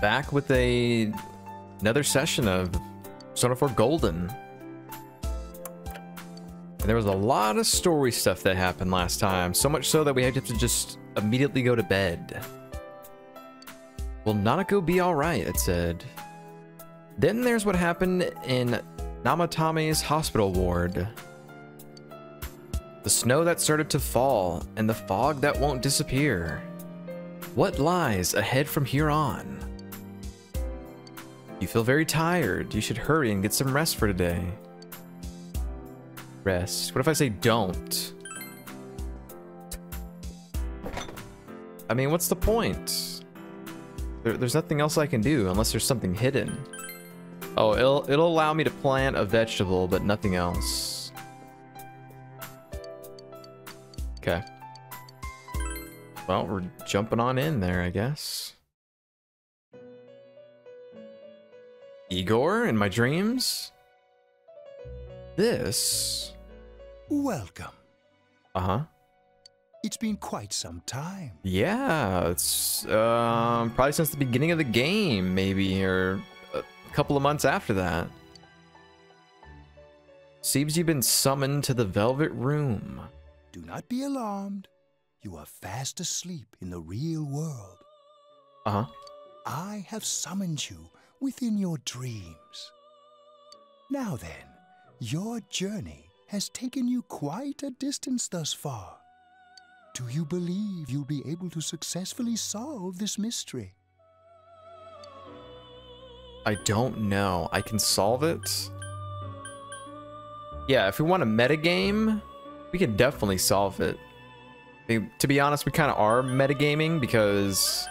back with another session of Persona 4 Golden. And there was a lot of story stuff that happened last time, so much so that we had to just immediately go to bed. Will Nanako be alright? It said. Then there's what happened in Namatame's hospital ward. The snow that started to fall, and the fog that won't disappear. What lies ahead from here on? You feel very tired. You should hurry and get some rest for today. Rest. What if I say don't? I mean, what's the point? There's nothing else I can do unless there's something hidden. Oh, it'll allow me to plant a vegetable, but nothing else. Okay. Well, we're jumping on in there, I guess. Igor in my dreams? This? Welcome. Uh-huh. It's been quite some time. Yeah, it's probably since the beginning of the game, maybe, or a couple of months after that. Seems you've been summoned to the Velvet Room. Do not be alarmed. You are fast asleep in the real world. Uh-huh. I have summoned you within your dreams. Now then, your journey has taken you quite a distance thus far. Do you believe you'll be able to successfully solve this mystery? I don't know. I can solve it. Yeah, if we want a metagame, we can definitely solve it. I mean, to be honest, we kind of are metagaming because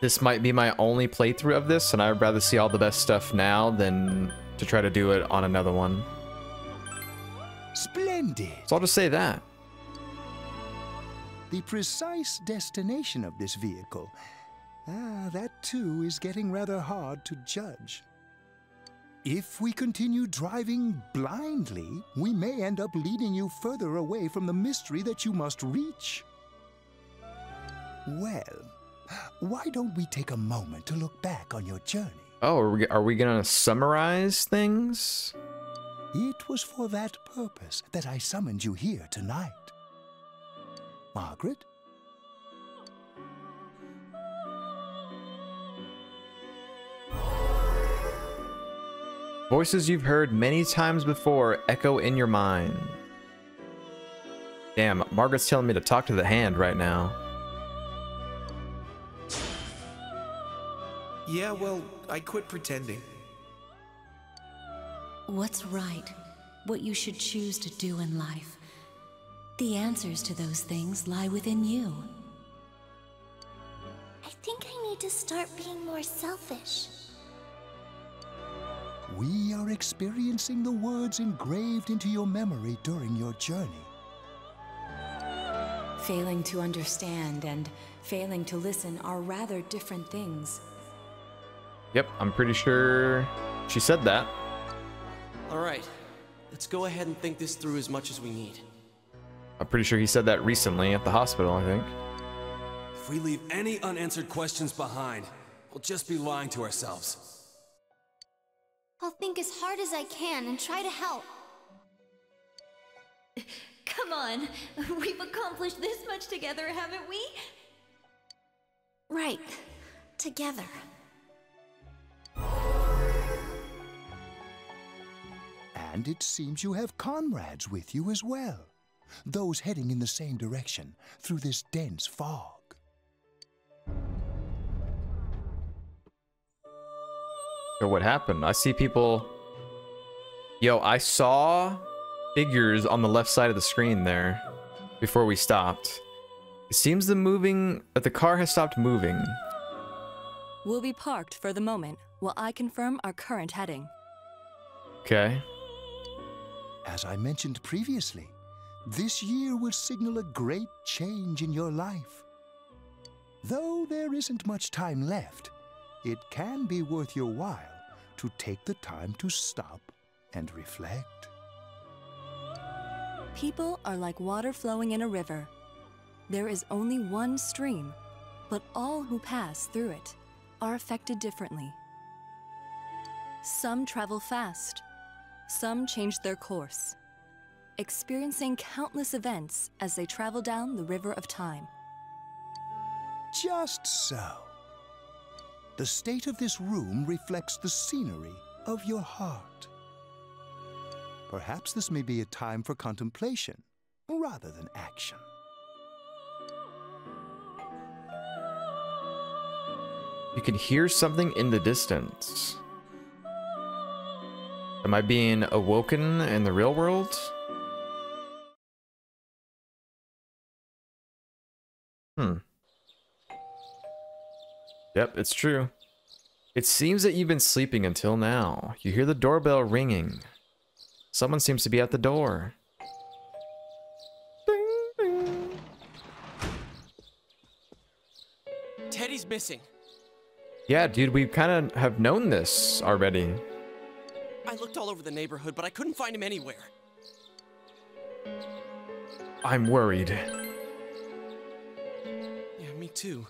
this might be my only playthrough of this, and I'd rather see all the best stuff now than to try to do it on another one. Splendid! So I'll just say that. The precise destination of this vehicle, that too is getting rather hard to judge. If we continue driving blindly, we may end up leading you further away from the mystery that you must reach. Well, why don't we take a moment to look back on your journey? Oh, are we gonna summarize things? It was for that purpose that I summoned you here tonight. Margaret? Voices you've heard many times before echo in your mind. Damn, Margaret's telling me to talk to the hand right now. Yeah, well, I quit pretending. What's right? What you should choose to do in life? The answers to those things lie within you. I think I need to start being more selfish. We are experiencing the words engraved into your memory during your journey. Failing to understand and failing to listen are rather different things. Yep, I'm pretty sure she said that. All right, let's go ahead and think this through as much as we need. I'm pretty sure he said that recently at the hospital, I think. If we leave any unanswered questions behind, we'll just be lying to ourselves. I'll think as hard as I can and try to help. Come on, we've accomplished this much together, haven't we? Right, together. And it seems you have comrades with you as well. Those heading in the same direction through this dense fog. So what happened? I see people... Yo, I saw figures on the left side of the screen there before we stopped. It seems the car has stopped moving. We'll be parked for the moment while I confirm our current heading. Okay. As I mentioned previously, this year will signal a great change in your life. Though there isn't much time left, it can be worth your while to take the time to stop and reflect. People are like water flowing in a river. There is only one stream, but all who pass through it are affected differently. Some travel fast, some change their course, experiencing countless events as they travel down the river of time. Just so. The state of this room reflects the scenery of your heart. Perhaps this may be a time for contemplation rather than action. You can hear something in the distance. Am I being awoken in the real world? Yep, it's true. It seems that you've been sleeping until now. You hear the doorbell ringing. Someone seems to be at the door. Ding, ding. Teddie's missing. Yeah, dude, we kind of have known this already. I looked all over the neighborhood, but I couldn't find him anywhere. I'm worried. Yeah, me too.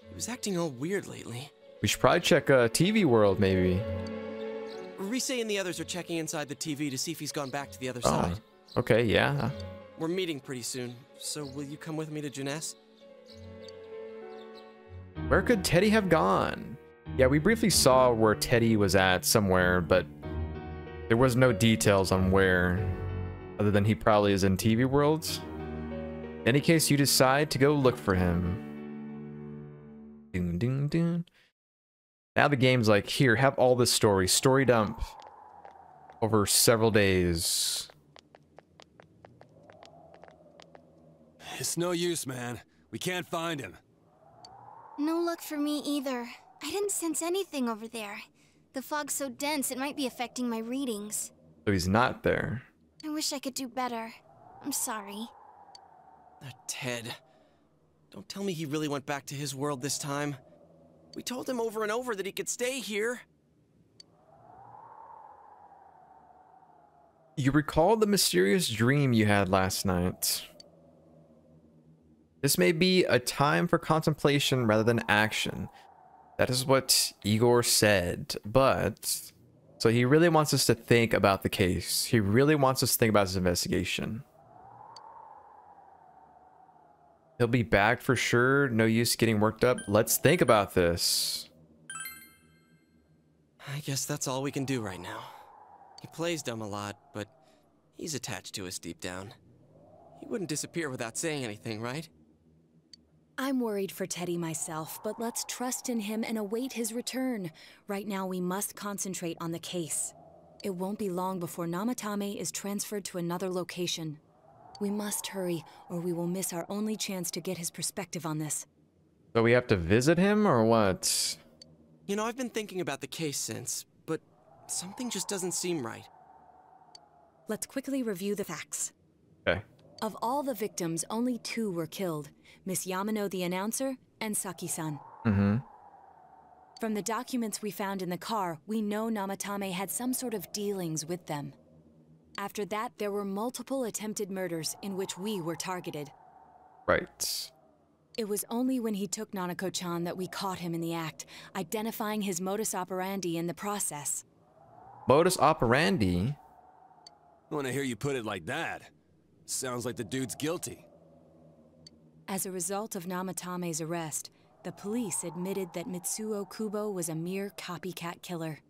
He was acting all weird lately. We should probably check TV World, maybe. Rise and the others are checking inside the TV to see if he's gone back to the other side. Okay, yeah. We're meeting pretty soon, so will you come with me to Jeunesse? Where could Teddie have gone? Yeah, we briefly saw where Teddie was at somewhere, but there was no details on where, other than he probably is in TV World. In any case, you decide to go look for him. Ding, ding, ding. Now the game's like, here, have all this story dump over several days. It's no use, man. We can't find him. No luck for me either. I didn't sense anything over there. The fog's so dense it might be affecting my readings. So he's not there. I wish I could do better. I'm sorry. Ted. Don't tell me he really went back to his world this time. We told him over and over that he could stay here. You recall the mysterious dream you had last night. This may be a time for contemplation rather than action. That is what Igor said, but... So he really wants us to think about the case. He really wants us to think about his investigation. He'll be back for sure. No use getting worked up. Let's think about this. I guess that's all we can do right now. He plays dumb a lot, but he's attached to us deep down. He wouldn't disappear without saying anything, right? I'm worried for Teddie myself, but let's trust in him and await his return. Right now, we must concentrate on the case. It won't be long before Namatame is transferred to another location. We must hurry, or we will miss our only chance to get his perspective on this. So we have to visit him, or what? You know, I've been thinking about the case since, but something just doesn't seem right. Let's quickly review the facts. Okay. Of all the victims, only 2 were killed. Miss Yamano the announcer, and Saki-san. Mm-hmm. From the documents we found in the car, we know Namatame had some sort of dealings with them. After that, there were multiple attempted murders in which we were targeted. Right. It was only when he took Nanako-chan that we caught him in the act, identifying his modus operandi in the process. Modus operandi? When I hear you put it like that, sounds like the dude's guilty. As a result of Namatame's arrest, the police admitted that Mitsuo Kubo was a mere copycat killer.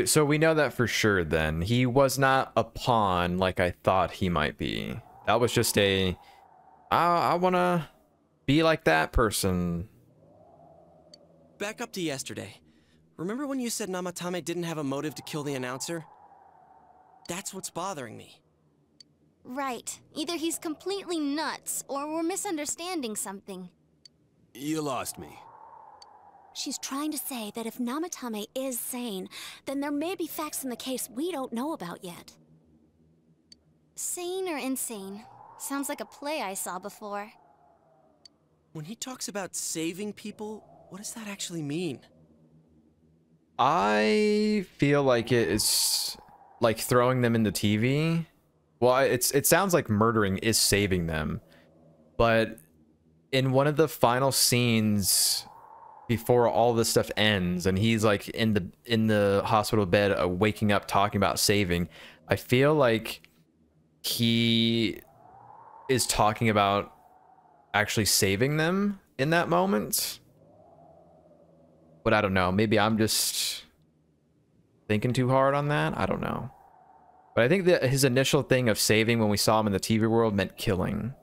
So we know that for sure then. He was not a pawn like I thought he might be. That was just a, I wanna be like that person. Back up to yesterday. Remember when you said Namatame didn't have a motive to kill the announcer? That's what's bothering me. Right. Either he's completely nuts, or we're misunderstanding something. You lost me. She's trying to say that if Namatame is sane, then there may be facts in the case we don't know about yet. Sane or insane? Sounds like a play I saw before. When he talks about saving people, what does that actually mean? I feel like it is like throwing them in the TV. Well, it sounds like murdering is saving them. But in one of the final scenes before all this stuff ends, and he's like in the hospital bed, waking up talking about saving. I feel like he is talking about actually saving them in that moment. But I don't know. Maybe I'm just thinking too hard on that. I don't know. But I think that his initial thing of saving when we saw him in the TV world meant killing.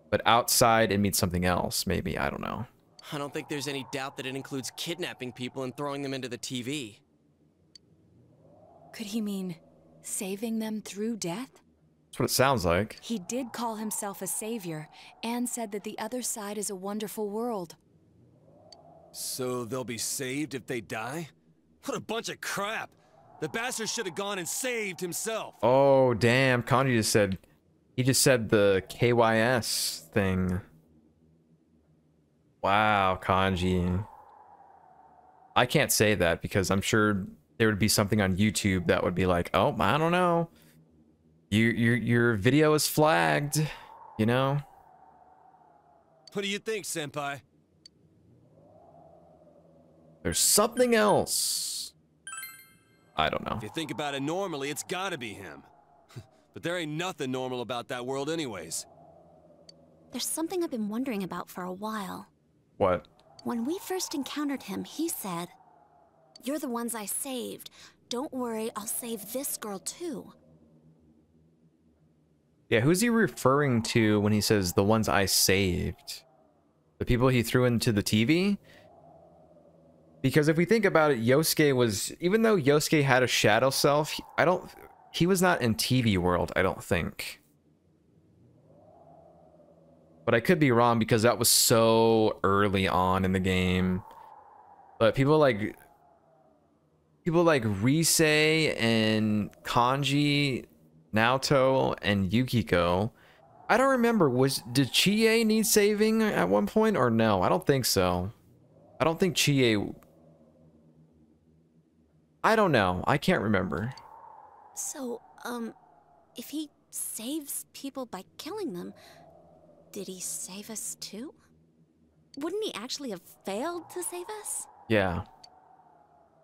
But outside, it means something else, maybe. I don't know. I don't think there's any doubt that it includes kidnapping people and throwing them into the TV. Could he mean saving them through death? That's what it sounds like. He did call himself a savior and said that the other side is a wonderful world. So they'll be saved if they die? What a bunch of crap! The bastard should have gone and saved himself. Oh, damn. Kanji just said... He just said the KYS thing. Wow, Kanji. I can't say that because I'm sure there would be something on YouTube that would be like, oh, I don't know. Your video is flagged, you know? What do you think, Senpai? There's something else. I don't know. If you think about it normally, it's gotta be him. But there ain't nothing normal about that world anyways. There's something I've been wondering about for a while. What? When we first encountered him, he said, "You're the ones I saved. Don't worry, I'll save this girl too." Yeah, who's he referring to when he says the ones I saved? The people he threw into the TV? Because if we think about it, Yosuke was, even though Yosuke had a shadow self, he was not in TV world, I don't think. But I could be wrong because that was so early on in the game. But people like Rise and Kanji, Naoto, and Yukiko. I don't remember, did Chie need saving at one point or no? I don't think so. I don't think Chie... I don't know. I can't remember. So, if he saves people by killing them, did he save us too? Wouldn't he actually have failed to save us? Yeah.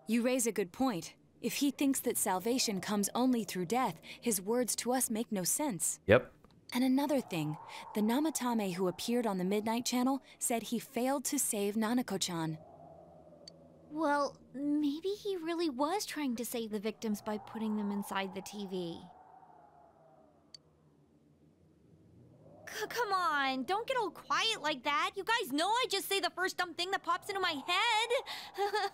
You raise a good point. If he thinks that salvation comes only through death, his words to us make no sense. Yep. And another thing, the Namatame who appeared on the Midnight Channel said he failed to save Nanako-chan. Well, maybe he really was trying to save the victims by putting them inside the TV. Come on, don't get all quiet like that. You guys know I just say the first dumb thing that pops into my head.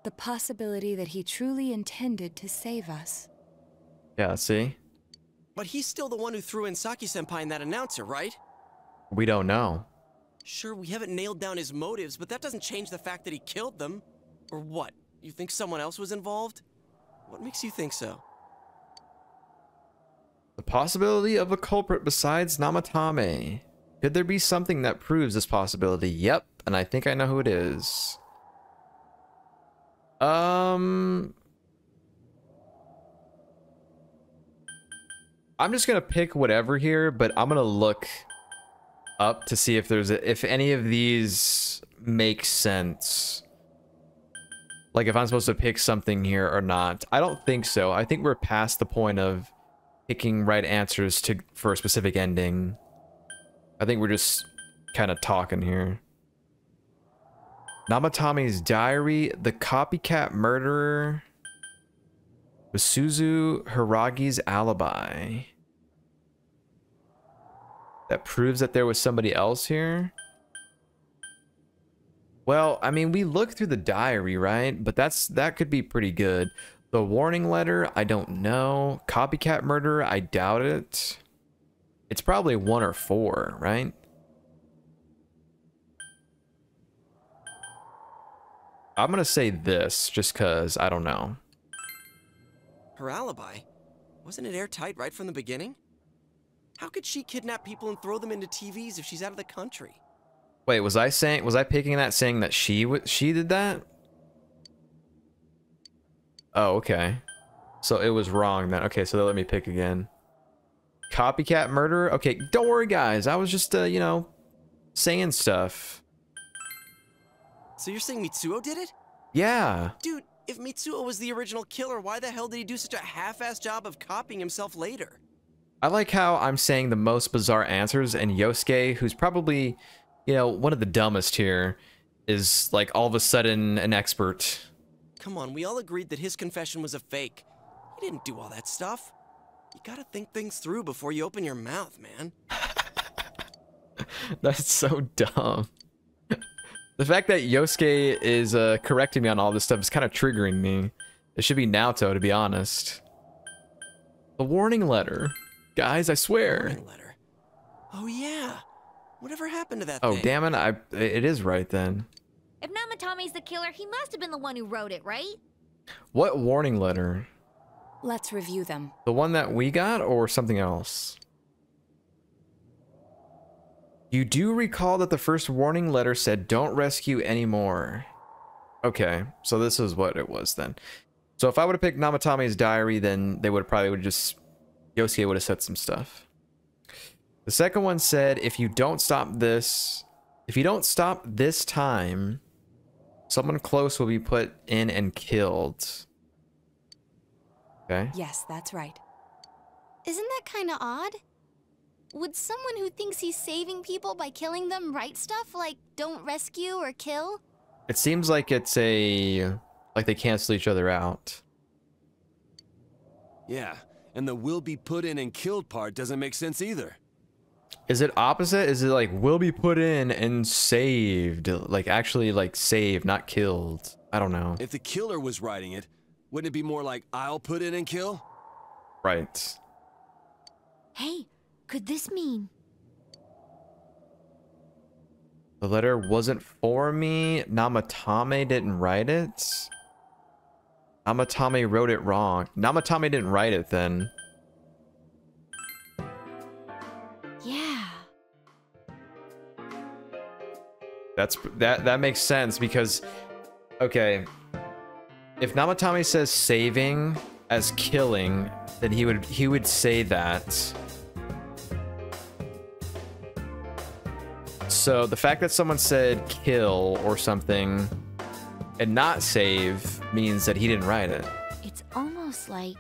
The possibility that he truly intended to save us. Yeah, see? But he's still the one who threw in Saki-senpai in that announcer, right? We don't know. Sure, we haven't nailed down his motives, but that doesn't change the fact that he killed them. Or what? You think someone else was involved? What makes you think so? The possibility of a culprit besides Namatame. Could there be something that proves this possibility? Yep, and I think I know who it is. I'm just gonna pick whatever here, but I'm gonna look up to see if if any of these make sense. Like if I'm supposed to pick something here or not. I don't think so. I think we're past the point of picking right answers for a specific ending. I think we're just kind of talking here. Namatame's diary, the copycat murderer, Suzu Hiragi's alibi. That proves that there was somebody else here. Well, I mean, we looked through the diary, right? But that could be pretty good. The warning letter, I don't know. Copycat murderer, I doubt it. It's probably 1 or 4, right? I'm gonna say this just cause I don't know. Her alibi? Wasn't it airtight right from the beginning? How could she kidnap people and throw them into TVs if she's out of the country? Wait, was I picking that saying that she did that? Oh, okay. So it was wrong then. Okay, so let me pick again. Copycat murderer? Okay, don't worry guys. I was just, you know, saying stuff. So you're saying Mitsuo did it? Yeah. Dude, if Mitsuo was the original killer, why the hell did he do such a half-assed job of copying himself later? I like how I'm saying the most bizarre answers, and Yosuke, who's probably, you know, one of the dumbest here, is like all of a sudden an expert. Come on, we all agreed that his confession was a fake. He didn't do all that stuff. You gotta think things through before you open your mouth, man. That's so dumb. The fact that Yosuke is correcting me on all this stuff is kind of triggering me. It should be Naoto, to be honest. The warning letter. Guys, I swear. Warning letter. Oh yeah. Whatever happened to that Oh, thing? damn it. It is right then. If Namatome's the killer, he must have been the one who wrote it, right? What warning letter? Let's review them. The one that we got or something else? You do recall that the first warning letter said don't rescue anymore. Okay, so this is what it was then. So if I would have picked Namatome's diary, then they would probably just Yosuke would have said some stuff. The second one said if you don't stop this time, someone close will be put in and killed. Okay. Yes, that's right. Isn't that kind of odd? Would someone who thinks he's saving people by killing them write stuff like don't rescue or kill? It seems like it's like they cancel each other out. Yeah, and the will be put in and killed part doesn't make sense either. Is it opposite? Is it like will be put in and saved? Like actually like saved, not killed. I don't know. If the killer was writing it, wouldn't it be more like I'll put in and kill? Right. Hey, could this mean? The letter wasn't for me. Namatame didn't write it. Namatame wrote it wrong. Namatame didn't write it then. Yeah. That makes sense because okay, if Namatame says saving as killing, then he would say that. So the fact that someone said kill or something and not save means that he didn't write it. It's almost like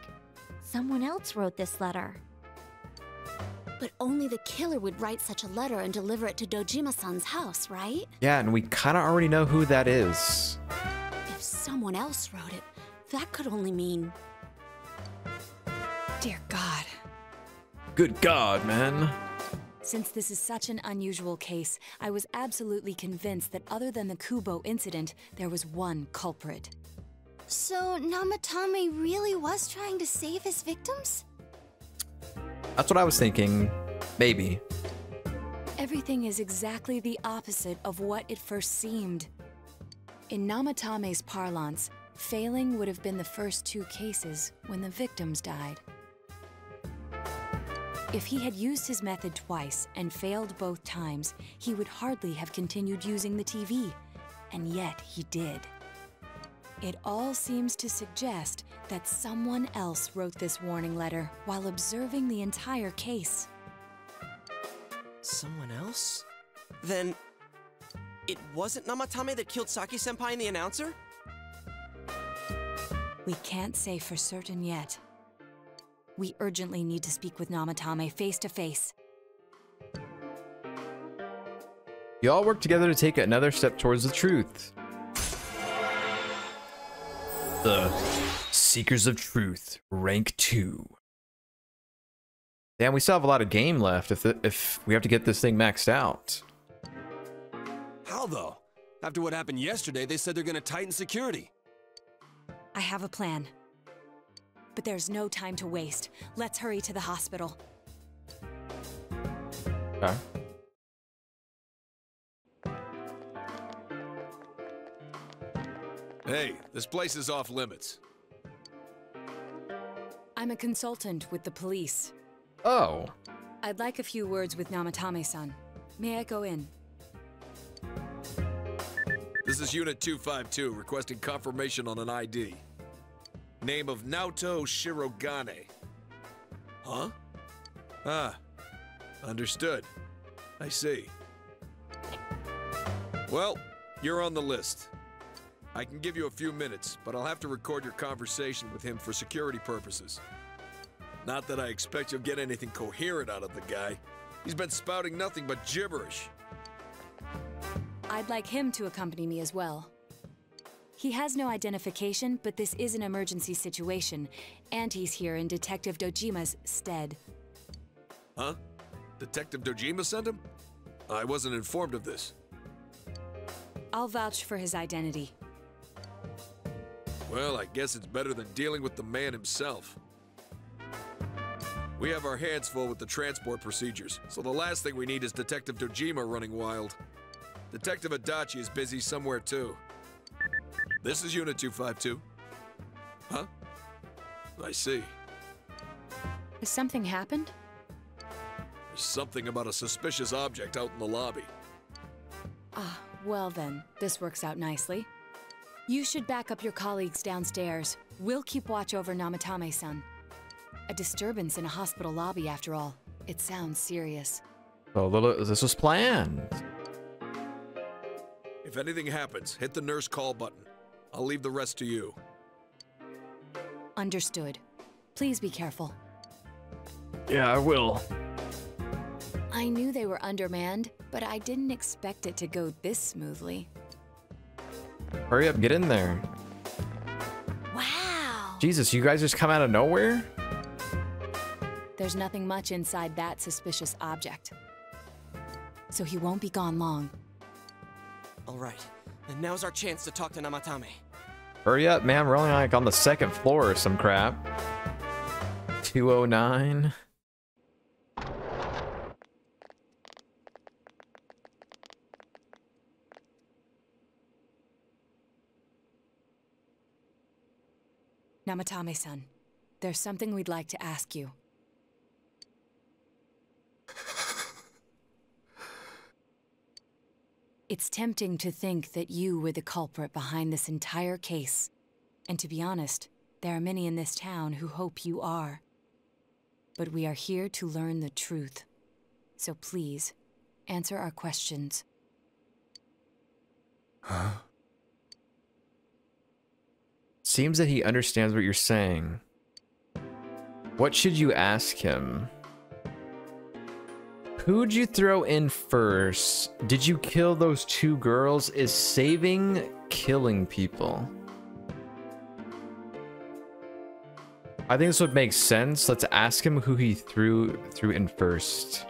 someone else wrote this letter. But only the killer would write such a letter and deliver it to Dojima-san's house, right? Yeah, and we kind of already know who that is. If someone else wrote it, that could only mean... Dear God. Good God, man. Since this is such an unusual case, I was absolutely convinced that other than the Kubo incident, there was one culprit. So Namatame really was trying to save his victims? That's what I was thinking. Maybe. Everything is exactly the opposite of what it first seemed. In Namatame's parlance, failing would have been the first two cases when the victims died. If he had used his method twice and failed both times, he would hardly have continued using the TV, and yet he did. It all seems to suggest that someone else wrote this warning letter while observing the entire case. Someone else? Then it wasn't Namatame that killed Saki-senpai and the announcer? We can't say for certain yet. We urgently need to speak with Namatame face to face. You all work together to take another step towards the truth. The Seekers of Truth, rank 2. Damn, we still have a lot of game left if we have to get this thing maxed out. How though? After what happened yesterday, they said they're gonna tighten security. I have a plan. But there's no time to waste. Let's hurry to the hospital. Okay. Hey, this place is off limits. I'm a consultant with the police. Oh. I'd like a few words with Namatame-san. May I go in? This is Unit 252, requesting confirmation on an ID. Name of Naoto Shirogane. Huh? Ah, understood. I see. Well, You're on the list. I can give you a few minutes, but I'll have to record your conversation with him for security purposes. Not that I expect you'll get anything coherent out of the guy. He's been spouting nothing but gibberish. I'd like him to accompany me as well. He has no identification, but this is an emergency situation, and he's here in Detective Dojima's stead. Huh? Detective Dojima sent him? I wasn't informed of this. I'll vouch for his identity. Well, I guess it's better than dealing with the man himself. We have our hands full with the transport procedures, so the last thing we need is Detective Dojima running wild. Detective Adachi is busy somewhere too. This is Unit 252. Huh? I see. Has something happened? There's something about a suspicious object out in the lobby. Ah, well then, this works out nicely. You should back up your colleagues downstairs. We'll keep watch over Namatame-san. A disturbance in a hospital lobby, after all. It sounds serious. Oh, this was planned. If anything happens, hit the nurse call button. I'll leave the rest to you. Understood. Please be careful. Yeah, I will. I knew they were undermanned, but I didn't expect it to go this smoothly. Hurry up, get in there. Wow! Jesus, you guys just come out of nowhere? There's nothing much inside that suspicious object. So he won't be gone long. All right, and now's our chance to talk to Namatame. Hurry up, man. We're only like on the second floor or some crap. 209. Namatame-san, there's something we'd like to ask you. It's tempting to think that you were the culprit behind this entire case. And to be honest, there are many in this town who hope you are. But we are here to learn the truth. So please, answer our questions. Huh? Seems that he understands what you're saying. What should you ask him? Who'd you throw in first? Did you kill those two girls? Is saving killing people? I think this would make sense. Let's ask him who he threw in first.